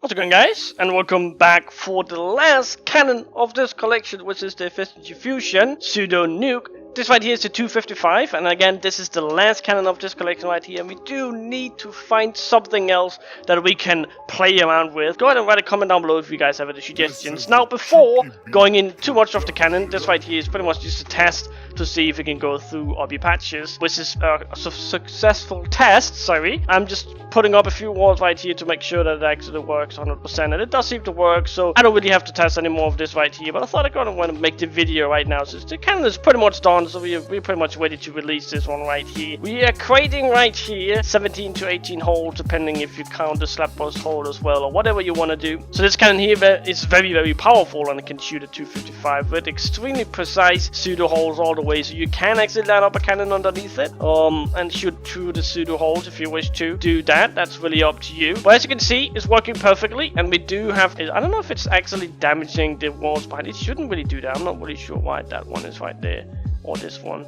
How's it going, guys? And welcome back for the last cannon of this collection, which is the Efficiency Fusion Pseudo Nuke. This right here is the 255, and again, this is the last cannon of this collection right here, and we do need to find something else that we can play around with. Go ahead and write a comment down below if you guys have any suggestions. Now, before going in too much of the cannon, this right here is pretty much just a test to see if we can go through obby patches, which is a successful test, sorry. I'm just putting up a few walls right here to make sure that it actually works 100%, and it does seem to work, so I don't really have to test any more of this right here, but I thought I gotta want to make the video right now, since the cannon is pretty much done, so we're pretty much ready to release this one right here. We are creating right here 17 to 18 holes, depending if you count the slap post hole as well, or whatever you want to do. So this cannon here is very powerful, and it can shoot a 255 with extremely precise pseudo holes all the way, so you can actually line up a cannon underneath it and shoot through the pseudo holes if you wish to do that. That's really up to you, but as you can see, it's working perfectly, and we do have, I don't know if it's actually damaging the walls behind. It shouldn't really do that. I'm not really sure why that one is right there, or this one.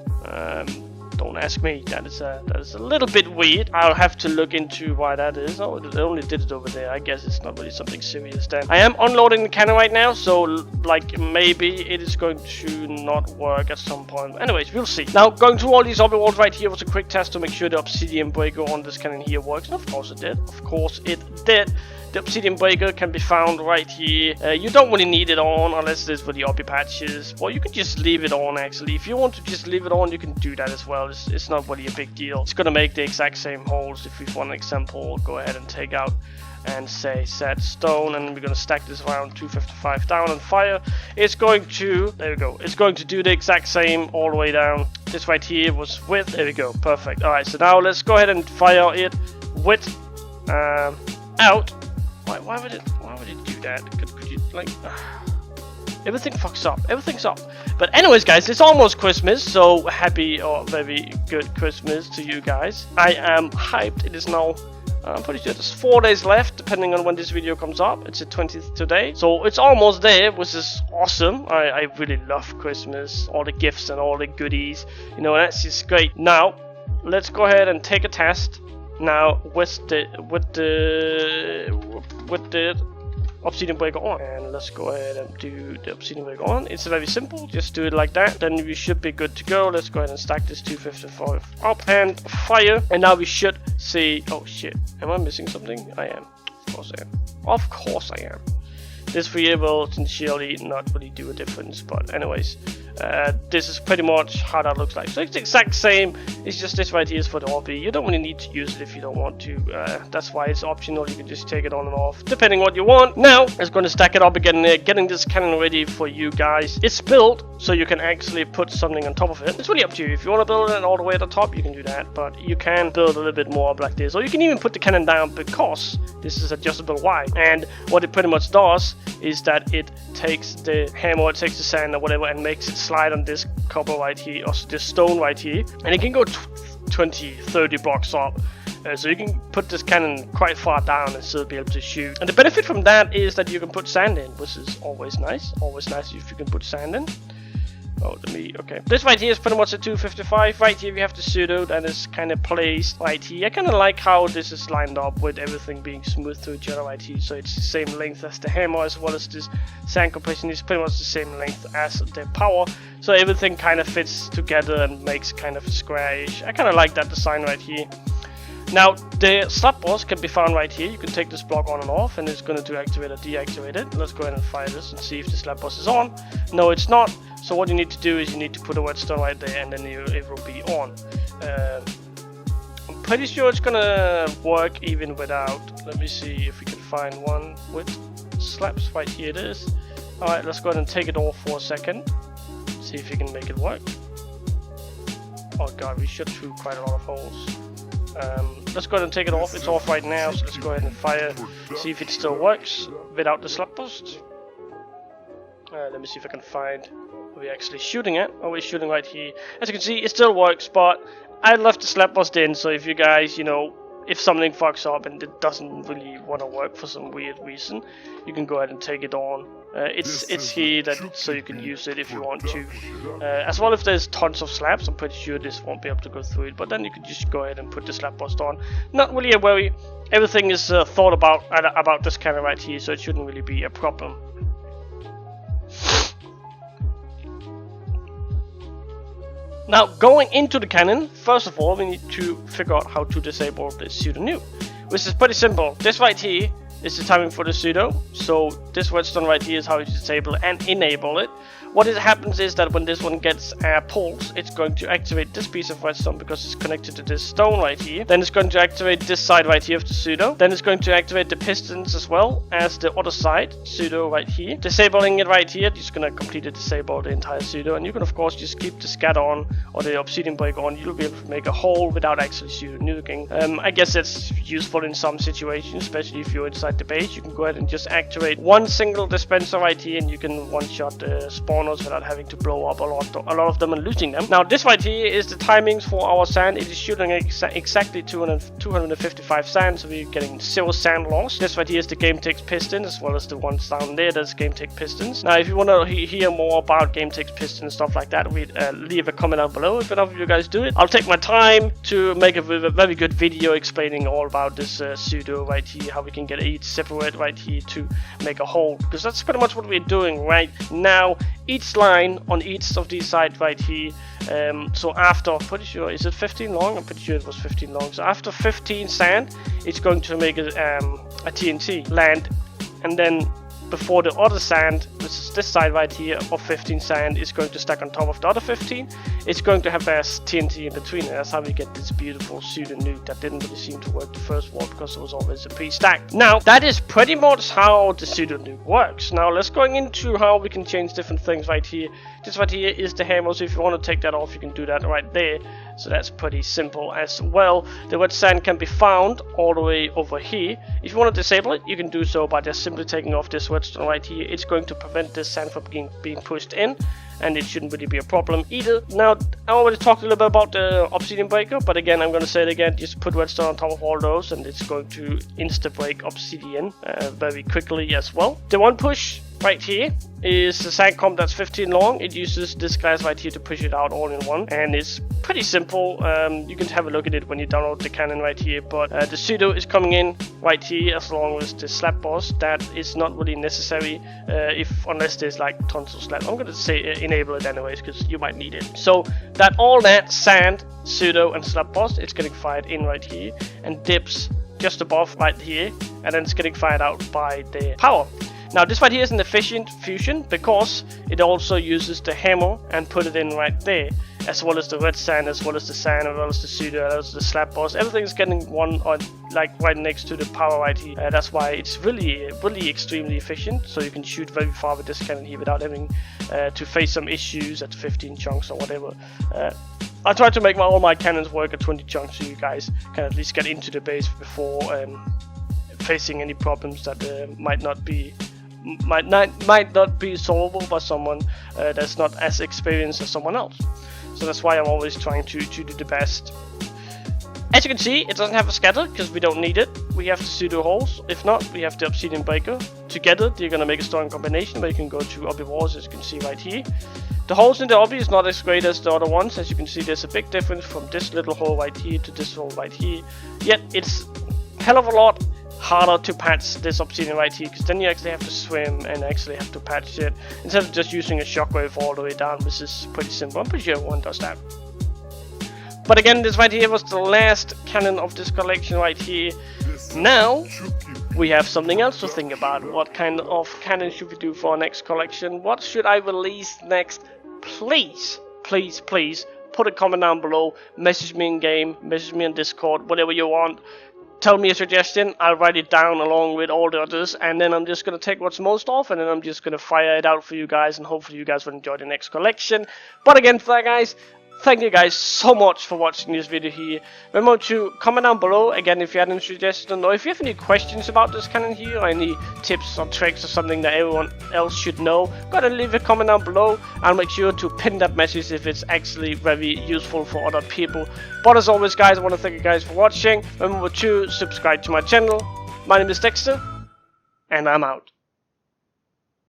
Don't ask me. That is a little bit weird. I'll have to look into why that is. Oh, it only did it over there. I guess it's not really something serious then. I am unloading the cannon right now, so like maybe it is going to not work at some point. Anyways, we'll see. Now, going through all these obby walls right here was a quick test to make sure the obsidian breaker on this cannon here works. And of course it did. Of course it did. The obsidian breaker can be found right here. You don't really need it on unless it's for the obby patches, or you can just leave it on actually. If you want to just leave it on, you can do that as well. It's not really a big deal. It's gonna make the exact same holes. If we want an example, go ahead and take out and say set stone, and we're gonna stack this around 255 down and fire. It's going to, there we go, it's going to do the exact same all the way down. This right here was width, there we go, perfect. Alright, so now let's go ahead and fire it width out. Why would it do that? Could you like everything fucks up, everything's up. But anyways, guys, it's almost Christmas, so happy or very good Christmas to you guys. I am hyped. It is now, I'm pretty sure there's 4 days left, depending on when this video comes up. It's the 20th today, so it's almost there, which is awesome. I really love Christmas, all the gifts and all the goodies, you know, that's just great. Now, let's go ahead and take a test. Now with the obsidian breaker on, and let's go ahead and do the obsidian breaker on. It's very simple, just do it like that, then we should be good to go. Let's go ahead and stack this 255 up and fire, and now we should see, oh shit, am I missing something? I am, of course I am, of course I am. This here will sincerely not really do a difference, but anyways, this is pretty much how that looks like. So it's the exact same, it's just this right here is for the obby. You don't really need to use it if you don't want to. That's why it's optional. You can just take it on and off depending what you want. Now it's going to stack it up again, getting this cannon ready for you guys. It's built so you can actually put something on top of it. It's really up to you. If you want to build it all the way at the top, you can do that, but you can build a little bit more up like this, or you can even put the cannon down, because this is adjustable wide. And what it pretty much does is that it takes the hammer, it takes the sand or whatever, and makes it slide on this copper right here, or this stone right here, and it can go 20-30 blocks up. So you can put this cannon quite far down and still be able to shoot. And the benefit from that is that you can put sand in, which is always nice. Always nice if you can put sand in. Oh, okay. This right here is pretty much a 255. Right here we have the pseudo that is kind of placed right here. I kind of like how this is lined up with everything being smooth to each other right here. So it's the same length as the hammer, as well as this sand compression is pretty much the same length as the power. So everything kind of fits together and makes kind of a square-ish. I kind of like that design right here. Now, the slap boss can be found right here. You can take this block on and off, and it's going to activate or deactivate it. Let's go ahead and fire this and see if the slap boss is on. No, it's not. So what you need to do is you need to put a redstone right there, and then it will be on. I'm pretty sure it's going to work even without. Let me see if we can find one with slaps. Right here it is. Alright, let's go ahead and take it off for a second. See if we can make it work. Oh god, we shot through quite a lot of holes. Let's go ahead and take it off. It's off right now, so let's go ahead and fire, see if it still works without the slap post. Let me see if I can find where we're actually shooting at. Oh, we're shooting right here. As you can see, it still works, but I left the slap post in, so if you guys, you know, if something fucks up and it doesn't really want to work for some weird reason, you can go ahead and take it on. It's here that so you can use it if you want to. As well, if there's tons of slabs, I'm pretty sure this won't be able to go through it. But then you can just go ahead and put the slab bust on. Not really a worry. Everything is thought about this cannon right here, so it shouldn't really be a problem. Now, going into the cannon, first of all, we need to figure out how to disable the Pseudo Nuke, which is pretty simple. This right here is the timing for the Pseudo, so this redstone right here is how you disable and enable it. What happens is that when this one gets a pulse, it's going to activate this piece of redstone because it's connected to this stone right here. Then it's going to activate this side right here of the Pseudo. Then it's going to activate the pistons as well as the other side, Pseudo right here. Disabling it right here, just gonna completely disable the entire Pseudo, and you can of course just keep the scat on or the obsidian break on. You'll be able to make a hole without actually Pseudo nuking. I guess that's useful in some situations, especially if you're inside the base. You can go ahead and just activate one single dispenser right here, and you can one-shot the spawners without having to blow up a lot of them and losing them. Now this right here is the timings for our sand. It is shooting exactly 255 sand, so we're getting 0 sand loss. This right here is the game takes piston, as well as the ones down there, that's game take pistons. Now if you want to hear more about game takes piston stuff like that, leave a comment down below. If enough of you guys do it, I'll take my time to make a very good video explaining all about this Pseudo right here, how we can get each separate right here to make a hole, because that's pretty much what we're doing right now. Each line on each of these sides right here. So after, I'm pretty sure, is it 15 long? I'm pretty sure it was 15 long. So after 15 sand, it's going to make a TNT land, and then before the other sand, which is this side right here of 15 sand, is going to stack on top of the other 15. It's going to have a TNT in between, and that's how we get this beautiful Pseudo Nuke that didn't really seem to work the first wall because it was always a pre-stack. Now that is pretty much how the Pseudo Nuke works. Now let's go into how we can change different things right here. This right here is the hammer, so if you want to take that off, you can do that right there. So that's pretty simple as well. The red sand can be found all the way over here. If you want to disable it, you can do so by just simply taking off this redstone right here. It's going to prevent this sand from being pushed in, and it shouldn't really be a problem either. Now, I already talked a little bit about the obsidian breaker, but again, I'm going to say it again, just put redstone on top of all those, and it's going to insta-break obsidian very quickly as well. The one push right here is the sand comb that's 15 long. It uses this glass right here to push it out all in one, and it's pretty simple. You can have a look at it when you download the cannon right here, but the Pseudo is coming in right here as long as the slab boss. That is not really necessary unless there's like tons of slab. I'm gonna say enable it anyways because you might need it. So that all that sand, Pseudo and slab boss, it's getting fired in right here and dips just above right here, and then it's getting fired out by the power. Now this right here is an efficient fusion because it also uses the hammer and put it in right there, as well as the red sand, as well as the sand, as well as the Pseudo, as well as the slab boss. Everything is getting one on like right next to the power right here. That's why it's really extremely efficient. So you can shoot very far with this cannon here without having to face some issues at 15 chunks or whatever. I try to make all my cannons work at 20 chunks so you guys can at least get into the base before facing any problems that might not be solvable by someone that's not as experienced as someone else. So that's why I'm always trying to do the best. As you can see, it doesn't have a scatter because we don't need it. We have the Pseudo holes. If not, we have the obsidian breaker. Together, they're gonna make a strong combination where you can go to obby walls, as you can see right here. The holes in the obby is not as great as the other ones. As you can see, there's a big difference from this little hole right here to this hole right here. Yet it's a hell of a lot harder to patch this obsidian right here, because then you actually have to swim and actually have to patch it instead of just using a shockwave all the way down, which is pretty simple. I'm pretty sure everyone does that. But again, this right here was the last cannon of this collection right here. Now we have something else to think about. What kind of cannon should we do for our next collection? What should I release next? Please put a comment down below, message me in game, message me on Discord, whatever you want. Tell me a suggestion, I'll write it down along with all the others, and then I'm just going to take what's most off, and then I'm just going to fire it out for you guys, and hopefully you guys will enjoy the next collection. But again, for that guys, thank you guys so much for watching this video here. Remember to comment down below again if you had any suggestions or if you have any questions about this cannon here, or any tips or tricks or something that everyone else should know. Gotta leave a comment down below and make sure to pin that message if it's actually very useful for other people. But as always guys, I want to thank you guys for watching. Remember to subscribe to my channel. My name is Dexter, and I'm out.